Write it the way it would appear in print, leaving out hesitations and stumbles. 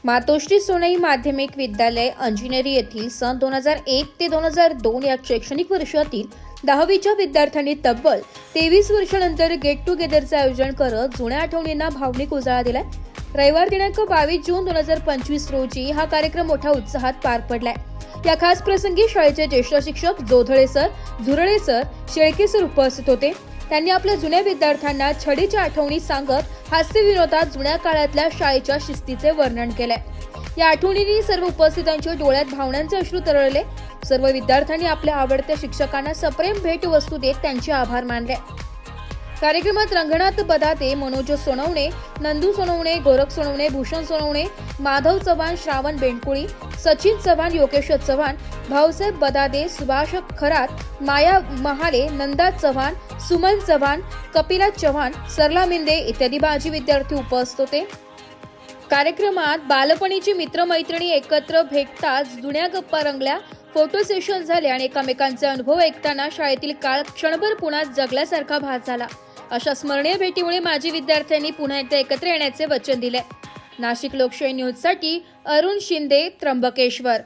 मातोश्री सोनई माध्यमिक विद्यालय अंजिनेरी येथील सन 2001 ते 2002 या शैक्षणिक वर्षातील 10वीच्या विद्यार्थ्यांनी तब्बल 23 वर्षानंतर गेट टुगेदरचे आयोजन करत जुन्या आठवणींना भावनिक उजाळा दिलाय। रविवार दिनांक 22 जून 2025 रोजी हा कार्यक्रम मोठ्या उत्साहात पार पडलाय। या खास प्रसंगी शाळेचे ज्येष्ठ शिक्षक जोधळे सर, झुरळे सर, शेळके सर उपस्थित होते। त्यांनी आपल्या जुन्या विद्यार्थ्यांना छडीच्या आठवणी सांगत हास्य विनोदात जुन्या काळातल्या शाळेच्या शिस्तीचे वर्णन केले। या आठवणींनी सर्व उपस्थितांच्या डोळ्यात भावनांचे अश्रू तरळले। सर्व विद्यार्थ्यांनी आपल्या आवडत्या शिक्षकांना सप्रेम भेटवस्तू देत त्यांचे आभार मानले। कार्यक्रमात रंगनाथ बदाते, मनोज सोनवणे, नंदू सोनवणे, गोरख सोनवणे, भूषण सोनवणे, माधव चव्हाण, श्रावण बेंडकुळी, सचिन चव्हाण, योगेश चव्हाण, भाऊसाहेब बदाते, सुभाष खरात, माया महाले, नंदा चव्हाण, सुमन चव्हाण, कपिला चव्हाण, सरला मिंदे इत्यादी माजी विद्यार्थी उपस्थित होते। कार्यक्रमात बालपणीची मित्रमैत्रिणी एकत्र भेटताच जुन्या गप्पा रंगल्या, फोटो सेशन झाले आणि एकमेकांचे अनुभव ऐकताना शाळेतील काळ क्षणभर पुन्हा जगल्यासारखा भास झाला। अशा स्मरणीय भेटीमुळे माजी विद्यार्थ्यांनी पुन्हा एकदा एकत्र येण्याचे वचन दिले। नाशिक लोकशाही न्यूजसाठी अरुण शिंदे, त्र्यंबकेश्वर।